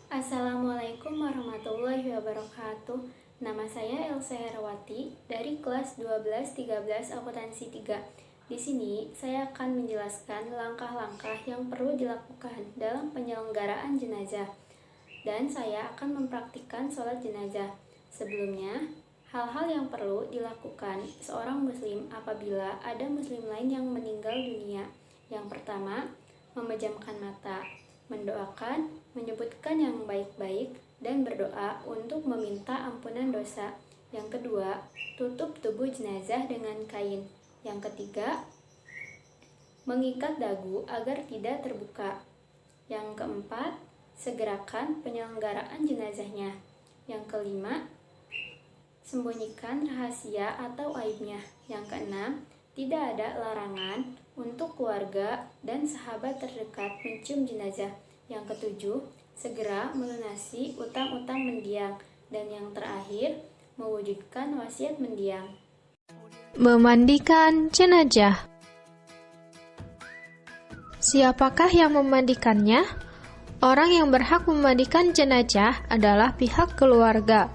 Assalamualaikum warahmatullahi wabarakatuh. Nama saya Elsa Herawati dari kelas 12-13 Akuntansi 3. Di sini saya akan menjelaskan langkah-langkah yang perlu dilakukan dalam penyelenggaraan jenazah. Dan saya akan mempraktikkan sholat jenazah. Sebelumnya, hal-hal yang perlu dilakukan seorang muslim apabila ada muslim lain yang meninggal dunia. Yang pertama, memejamkan mata, mendoakan, menyebutkan yang baik-baik, dan berdoa untuk meminta ampunan dosa. Yang kedua, tutup tubuh jenazah dengan kain. Yang ketiga, mengikat dagu agar tidak terbuka. Yang keempat, segerakan penyelenggaraan jenazahnya. Yang kelima, sembunyikan rahasia atau aibnya. Yang keenam, tidak ada larangan untuk keluarga dan sahabat terdekat mencium jenazah. Yang ketujuh, segera melunasi utang-utang mendiang. Dan yang terakhir, mewujudkan wasiat mendiang. Memandikan jenazah. Siapakah yang memandikannya? Orang yang berhak memandikan jenazah adalah pihak keluarga.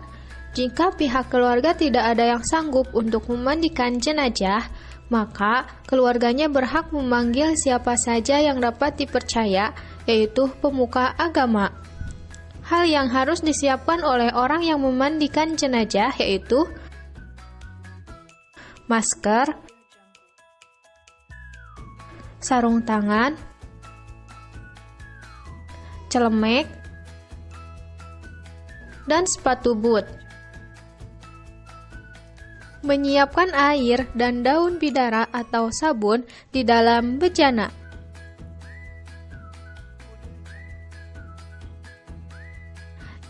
Jika pihak keluarga tidak ada yang sanggup untuk memandikan jenazah, maka keluarganya berhak memanggil siapa saja yang dapat dipercaya, yaitu pemuka agama. Hal yang harus disiapkan oleh orang yang memandikan jenazah yaitu masker, sarung tangan, celemek, dan sepatu boot. Menyiapkan air dan daun bidara atau sabun di dalam bejana.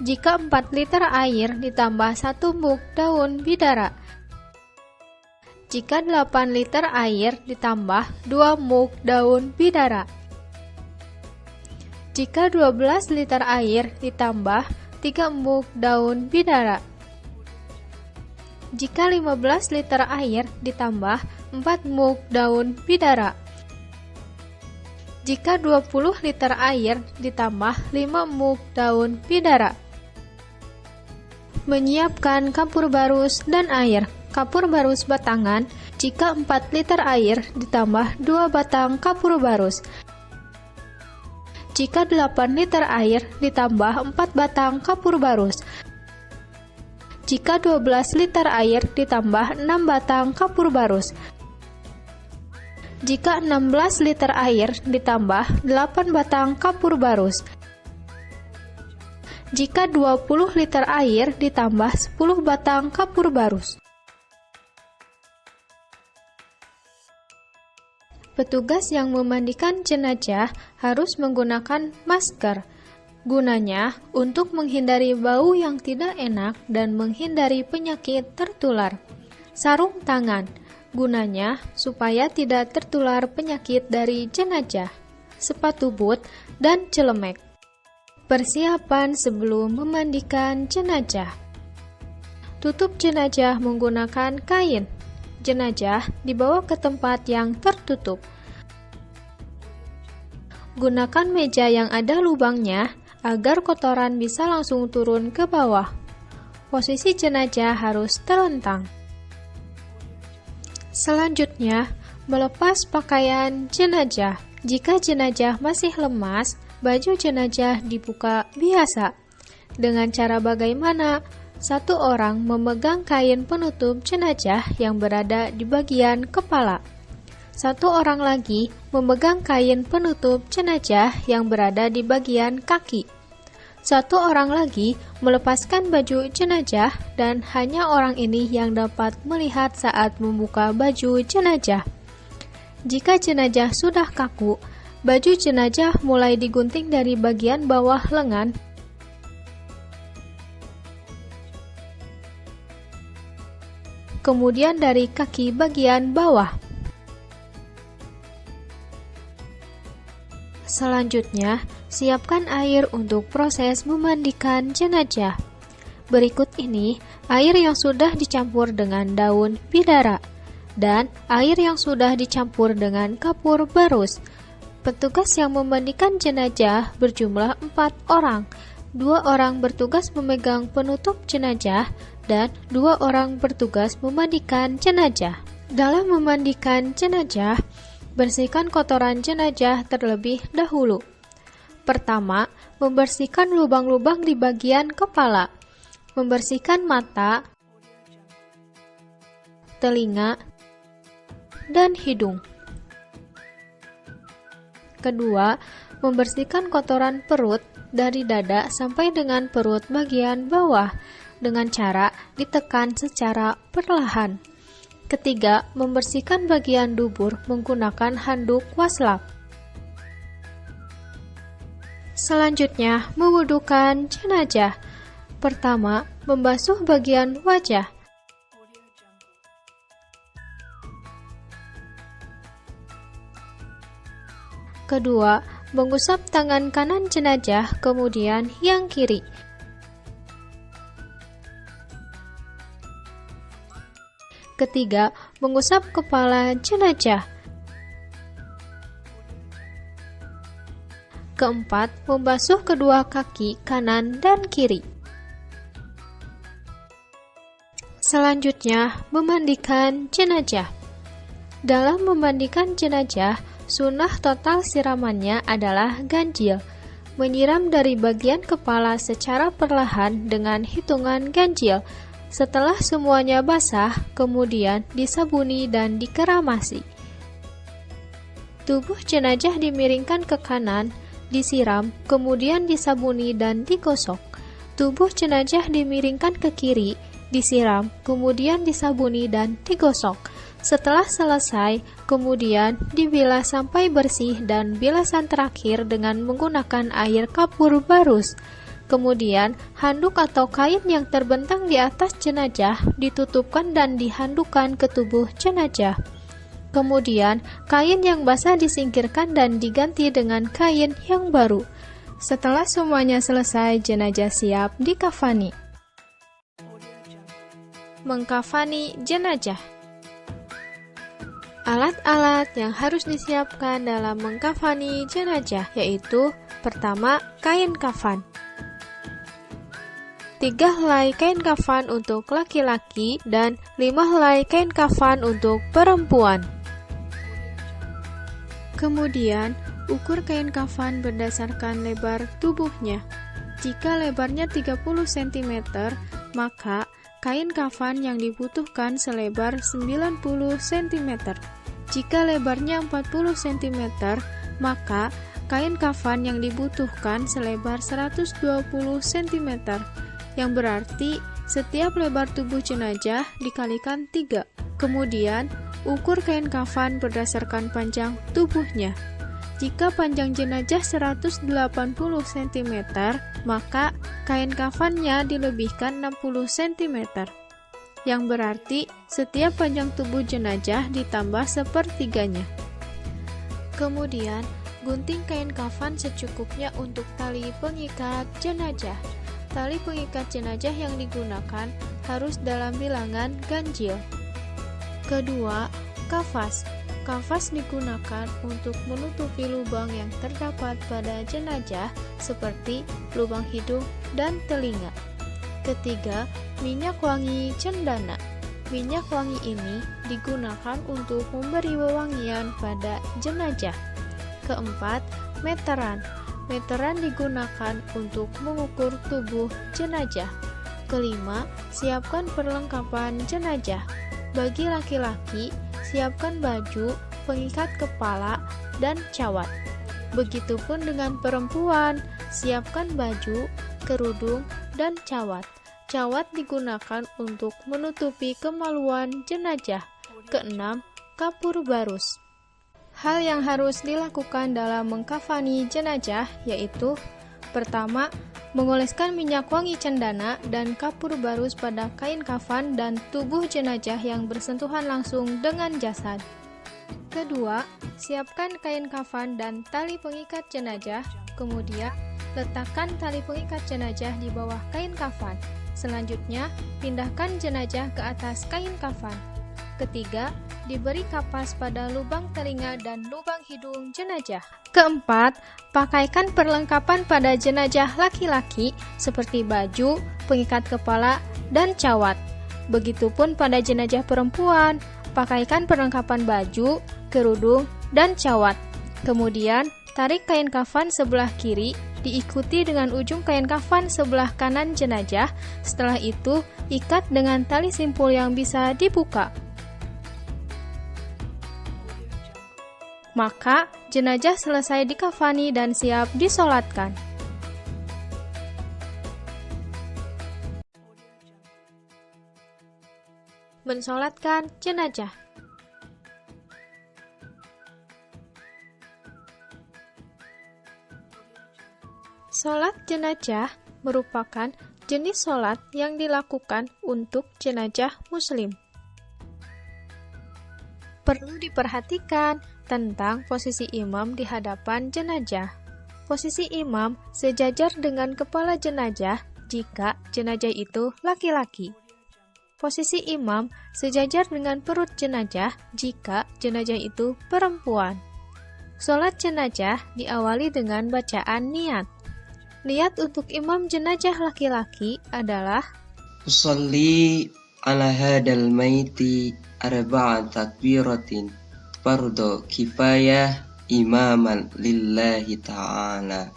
Jika 4 liter air ditambah 1 mug daun bidara. Jika 8 liter air ditambah 2 mug daun bidara. Jika 12 liter air ditambah 3 mug daun bidara. Jika 15 liter air ditambah 4 mug daun bidara. Jika 20 liter air ditambah 5 mug daun bidara. Menyiapkan kapur barus dan air. Kapur barus batangan jika 4 liter air ditambah 2 batang kapur barus. Jika 8 liter air ditambah 4 batang kapur barus. Jika 12 liter air ditambah 6 batang kapur barus. Jika 16 liter air ditambah 8 batang kapur barus. Jika 20 liter air ditambah 10 batang kapur barus. Petugas yang memandikan jenazah harus menggunakan masker. Gunanya untuk menghindari bau yang tidak enak dan menghindari penyakit tertular. Sarung tangan. Gunanya supaya tidak tertular penyakit dari jenazah. Sepatu boot dan celemek. Persiapan sebelum memandikan jenazah. Tutup jenazah menggunakan kain. Jenazah dibawa ke tempat yang tertutup. Gunakan meja yang ada lubangnya agar kotoran bisa langsung turun ke bawah. Posisi jenazah harus terlentang. Selanjutnya, melepas pakaian jenazah. Jika jenazah masih lemas, baju jenazah dibuka biasa. Dengan cara bagaimana? Satu orang memegang kain penutup jenazah yang berada di bagian kepala. Satu orang lagi memegang kain penutup jenazah yang berada di bagian kaki. Satu orang lagi melepaskan baju jenazah dan hanya orang ini yang dapat melihat saat membuka baju jenazah. Jika jenazah sudah kaku, baju jenazah mulai digunting dari bagian bawah lengan kemudian dari kaki bagian bawah. Selanjutnya, siapkan air untuk proses memandikan jenazah. Berikut ini air yang sudah dicampur dengan daun bidara dan air yang sudah dicampur dengan kapur barus. Petugas yang memandikan jenazah berjumlah 4 orang. 2 orang bertugas memegang penutup jenazah, dan 2 orang bertugas memandikan jenazah. Dalam memandikan jenazah, bersihkan kotoran jenazah terlebih dahulu. Pertama, membersihkan lubang-lubang di bagian kepala, membersihkan mata, telinga, dan hidung. Kedua, membersihkan kotoran perut dari dada sampai dengan perut bagian bawah dengan cara ditekan secara perlahan. Ketiga, membersihkan bagian dubur menggunakan handuk waslap. Selanjutnya, mewudukan jenazah. Pertama, membasuh bagian wajah. Kedua, mengusap tangan kanan jenazah, kemudian yang kiri. Ketiga, mengusap kepala jenazah. Keempat, membasuh kedua kaki kanan dan kiri. Selanjutnya, memandikan jenazah. Dalam memandikan jenazah, sunnah total siramannya adalah ganjil, menyiram dari bagian kepala secara perlahan dengan hitungan ganjil. Setelah semuanya basah, kemudian disabuni dan dikeramasi. Tubuh jenazah dimiringkan ke kanan, disiram, kemudian disabuni dan digosok. Tubuh jenazah dimiringkan ke kiri, disiram, kemudian disabuni dan digosok. Setelah selesai, kemudian dibilas sampai bersih dan bilasan terakhir dengan menggunakan air kapur barus. Kemudian, handuk atau kain yang terbentang di atas jenazah ditutupkan dan dihandukkan ke tubuh jenazah. Kemudian, kain yang basah disingkirkan dan diganti dengan kain yang baru. Setelah semuanya selesai, jenazah siap dikafani. Mengkafani jenazah. Alat-alat yang harus disiapkan dalam mengkafani jenazah yaitu: pertama, kain kafan. 3 helai kain kafan untuk laki-laki dan 5 helai kain kafan untuk perempuan. Kemudian, ukur kain kafan berdasarkan lebar tubuhnya. Jika lebarnya 30 cm, maka kain kafan yang dibutuhkan selebar 90 cm. Jika lebarnya 40 cm, maka kain kafan yang dibutuhkan selebar 120 cm, yang berarti setiap lebar tubuh jenazah dikalikan 3. Kemudian, ukur kain kafan berdasarkan panjang tubuhnya. Jika panjang jenazah 180 cm, maka kain kafannya dilebihkan 60 cm, yang berarti setiap panjang tubuh jenazah ditambah sepertiganya. Kemudian, gunting kain kafan secukupnya untuk tali pengikat jenazah. Tali pengikat jenazah yang digunakan harus dalam bilangan ganjil. Kedua, kafas. Kafas digunakan untuk menutupi lubang yang terdapat pada jenazah seperti lubang hidung dan telinga. Ketiga, minyak wangi cendana. Minyak wangi ini digunakan untuk memberi wewangian pada jenazah. Keempat, meteran. Meteran digunakan untuk mengukur tubuh jenazah. Kelima, siapkan perlengkapan jenazah. Bagi laki-laki, siapkan baju, pengikat kepala, dan cawat. Begitupun dengan perempuan, siapkan baju, kerudung, dan cawat. Cawat digunakan untuk menutupi kemaluan jenazah. Keenam, kapur barus. Hal yang harus dilakukan dalam mengkafani jenazah yaitu: pertama, mengoleskan minyak wangi cendana dan kapur barus pada kain kafan dan tubuh jenazah yang bersentuhan langsung dengan jasad. Kedua, siapkan kain kafan dan tali pengikat jenazah. Kemudian, letakkan tali pengikat jenazah di bawah kain kafan. Selanjutnya, pindahkan jenazah ke atas kain kafan. Ketiga, diberi kapas pada lubang telinga dan lubang hidung jenazah. Keempat, pakaikan perlengkapan pada jenazah laki-laki seperti baju, pengikat kepala, dan cawat. Begitupun pada jenazah perempuan, pakaikan perlengkapan baju, kerudung, dan cawat. Kemudian, tarik kain kafan sebelah kiri, diikuti dengan ujung kain kafan sebelah kanan jenazah. Setelah itu, ikat dengan tali simpul yang bisa dibuka. Maka, jenazah selesai dikafani dan siap disolatkan. Mensolatkan jenazah. Solat jenazah merupakan jenis solat yang dilakukan untuk jenazah muslim. Perlu diperhatikan tentang posisi imam di hadapan jenazah. Posisi imam sejajar dengan kepala jenazah jika jenazah itu laki-laki. Posisi imam sejajar dengan perut jenazah jika jenazah itu perempuan. Salat jenazah diawali dengan bacaan niat. Niat untuk imam jenazah laki-laki adalah Usalli ala hadal maiti arba'a takbiratin fardu kifayah imaman lillahi ta'ala.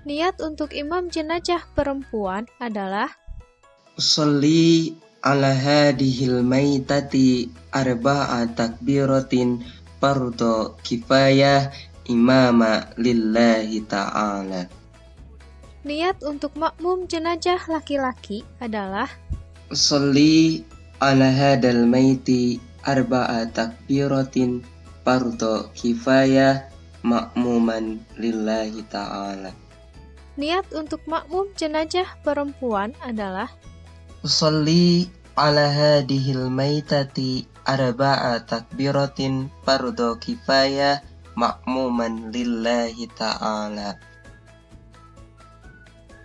Niat untuk imam jenazah perempuan adalah Usalli ala hadihil maitati arba'a takbiratin fardu kifayah imama lillahi ta'ala. Niat untuk makmum jenazah laki-laki adalah Usalli ala hadal maiti arba'a takbiratin fardu kifayah ma'muman lillahi ta'ala. Niat untuk makmum jenazah perempuan adalah Usalli ala hadihil maitati arba'a takbiratin fardu kifayah ma'muman lillahi ta'ala.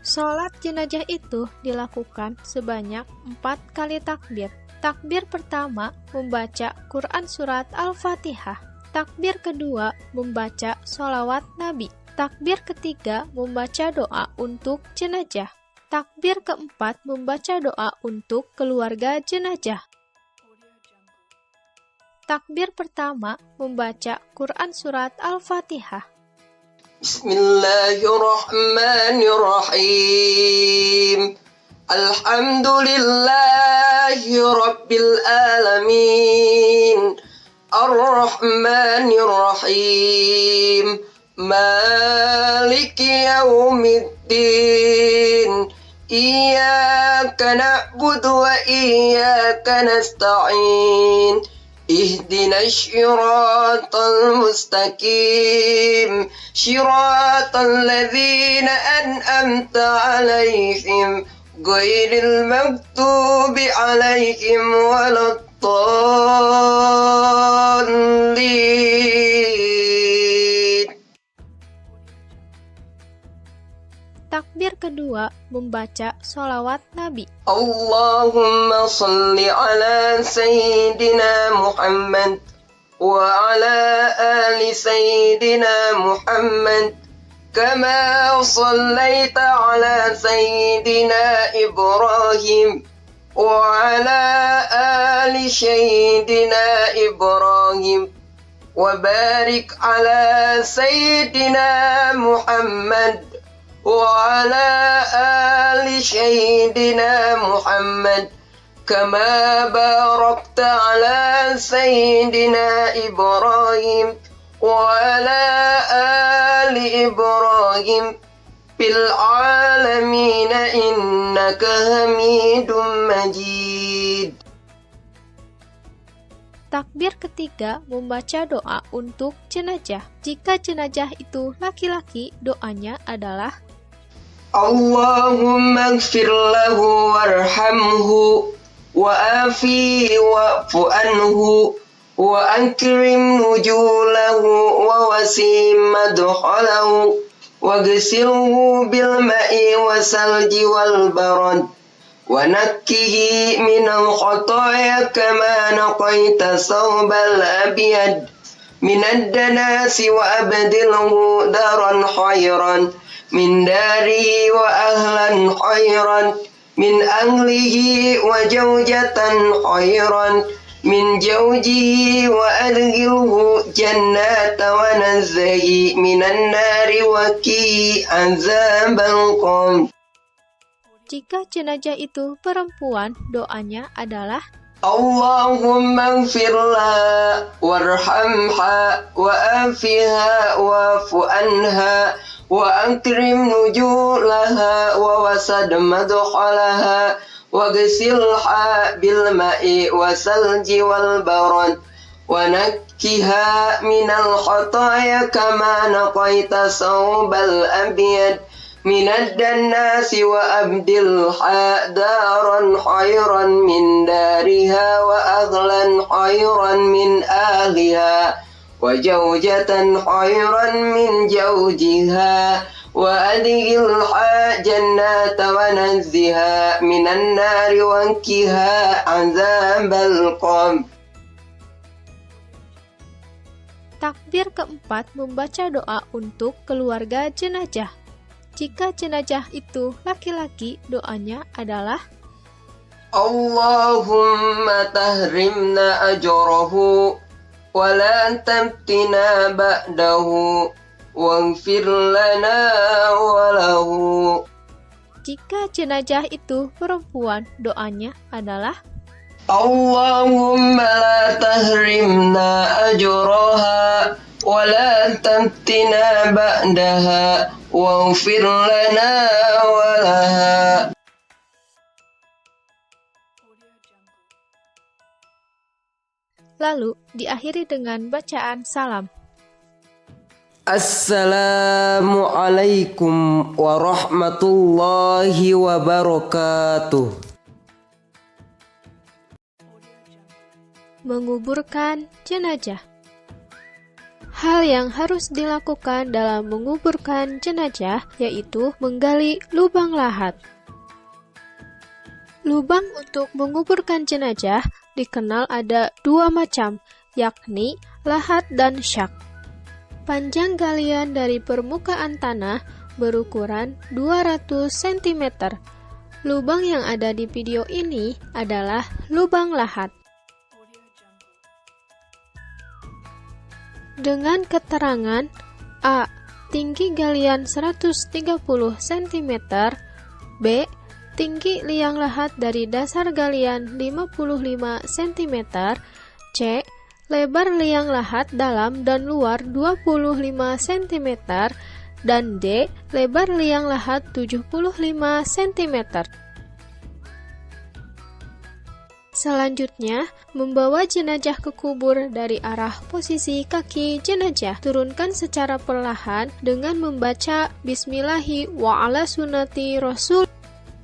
Salat jenazah itu dilakukan sebanyak 4 kali takbir. Takbir pertama membaca Quran surat Al-Fatihah. Takbir kedua membaca sholawat Nabi. Takbir ketiga membaca doa untuk jenazah. Takbir keempat membaca doa untuk keluarga jenazah. Takbir pertama membaca Quran surat Al-Fatihah. Bismillahirrahmanirrahim. Alhamdulillahi rabbil alamin. Ar-Rahmanir-Rahim. Maliki yaumiddin. Iyyaka na'budu wa iyyaka nasta'in. اهدنا الصراط المستقيم صراط الذين أنعمت عليهم غير المغضوب عليهم ولا الضالين. Takbir kedua membaca sholawat Nabi. Allahumma salli ala Sayyidina Muhammad wa ala ali Sayyidina Muhammad kama sallaita ala Sayyidina Ibrahim wa ala ali Sayyidina Ibrahim wa barik ala Sayyidina Muhammad وعلى آل سيدنا محمد كما باركت على سيدنا إبراهيم وعلى آل إبراهيم في العالمين إنك حميد مجيد. Takbir ketiga membaca doa untuk jenazah. Jika jenazah itu laki-laki, doanya adalah Allahumma ighfir lahu warhamhu wa afihi wa'fu anhu wa akrim nujulahu wa wasi' madkhalahu wa ghsilhu bil ma'i wa salji wal barad ونكه من الخطايا كما نقيت ثوب الأبيض من الدناس وأبدله دارا خيرا من داره وأهلا خيرا من أهله وزوجة خيرا من زوجه وأدخله جنات ونزه من النار وقه عذاب القبر. Jika jenazah itu perempuan, doanya adalah Allahumma gfirlah warhamha wa'afiha wa'fu anha wa akrim nujulaha wa wasad madkhalaha wa gsilha bil ma'i wa salji wal barad wa nakkiha minal khataya kama naqaita sawbal abyad من الدناس وأبدلها دارا خيرا من دارها وأهلا خيرا من أهلها وزوجة خيرا من زوجها وأدخلها جنات ونزها من النار وانكها عذاب القبر. Takbir keempat membaca doa untuk keluarga jenazah. Jika jenazah itu laki-laki, doanya adalah Allahumma tahrimna ajrahu wa la tamtina ba'dahu waghfir lana wa lahu. Jika jenazah itu perempuan, doanya adalah Allahumma la tahrimna ajraha wa la tamtina ba'daha waghfir lana wa laha. Lalu diakhiri dengan bacaan salam. Assalamualaikum warahmatullahi wabarakatuh. Menguburkan jenazah. Hal yang harus dilakukan dalam menguburkan jenazah yaitu menggali lubang lahat. Lubang untuk menguburkan jenazah dikenal ada dua macam, yakni lahat dan syak. Panjang galian dari permukaan tanah berukuran 200 cm. Lubang yang ada di video ini adalah lubang lahat. Dengan keterangan A. Tinggi galian 130 cm, B. Tinggi liang lahat dari dasar galian 55 cm, C. Lebar liang lahat dalam dan luar 25 cm, dan D. Lebar liang lahat 75 cm. Selanjutnya, membawa jenazah ke kubur dari arah posisi kaki jenazah. Turunkan secara perlahan dengan membaca Bismillahi wa ala sunnati Rasul.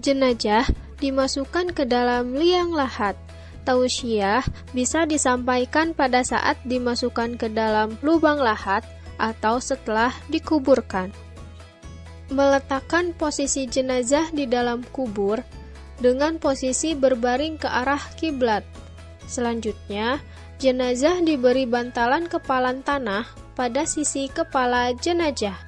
Jenazah dimasukkan ke dalam liang lahat. Tausiah bisa disampaikan pada saat dimasukkan ke dalam lubang lahat atau setelah dikuburkan. Meletakkan posisi jenazah di dalam kubur dengan posisi berbaring ke arah kiblat. Selanjutnya, jenazah diberi bantalan kepalan tanah pada sisi kepala jenazah.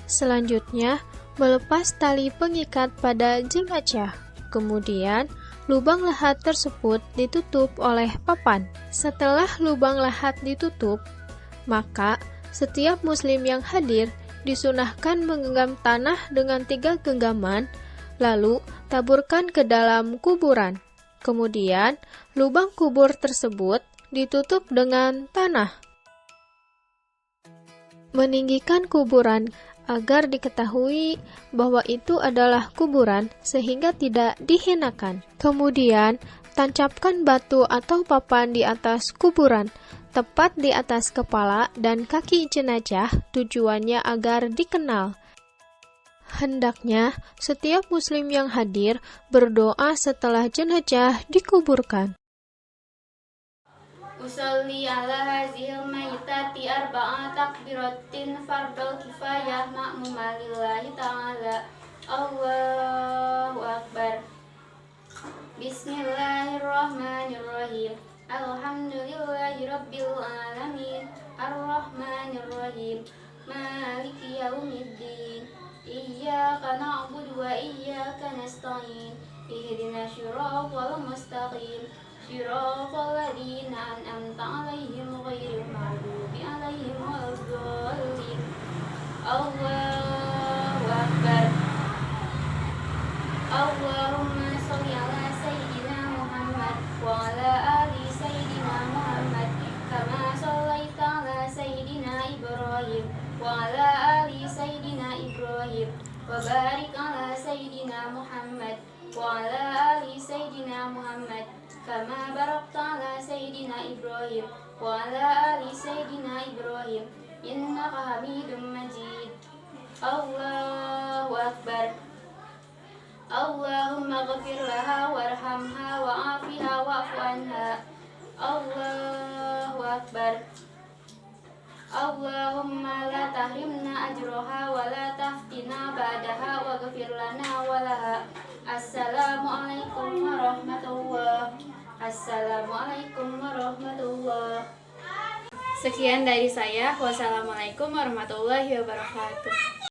Selanjutnya, melepas tali pengikat pada jenazah. Kemudian, lubang lahat tersebut ditutup oleh papan. Setelah lubang lahat ditutup, maka setiap muslim yang hadir disunahkan menggenggam tanah dengan 3 genggaman, lalu taburkan ke dalam kuburan. Kemudian, lubang kubur tersebut ditutup dengan tanah. Meninggikan kuburan agar diketahui bahwa itu adalah kuburan sehingga tidak dihinakan. Kemudian, tancapkan batu atau papan di atas kuburan, tepat di atas kepala dan kaki jenazah, tujuannya agar dikenal. Hendaknya setiap muslim yang hadir berdoa setelah jenazah dikuburkan. Usolli ala hazihil mayitati arba'a takbiratin fardal kifayah ma'muma lillahi ta'ala Allahu Akbar. Bismillahirrahmanirrahim. Alhamdulillahi Rabbil Alamin. Ar-Rahmanirrahim. Maliki yaumiddin. Iyyaka na'budu wa iyyaka nasta'in. Ihdinas siratal mustaqim. Siratal ladzina an'amta 'alaihim ghairil maghdubi 'alaihim waladdallin. Allahu Akbar. Allahumma sholli ala sayyidina Muhammad wa ala ali sayyidina Muhammad kama shallaita ala sayyidina Ibrahim wa ala ali sayyidina Ibrahim wa barik ala sayyidina Muhammad wa ala ali sayyidina Muhammad kama barakta ala sayyidina Ibrahim wa ala ali sayyidina Ibrahim innaka Hamidum Majid. Allahu Akbar. Allahumma ghafir laha warhamha wa'afiha wa'fu anha. Allahu Akbar. Allahumma la tahrimna ajroha wa la taftina ba'daha wa ghafir lana wa laha. Assalamualaikum warahmatullahi. Assalamualaikum warahmatullahi. Sekian dari saya. Wassalamualaikum warahmatullahi wabarakatuh.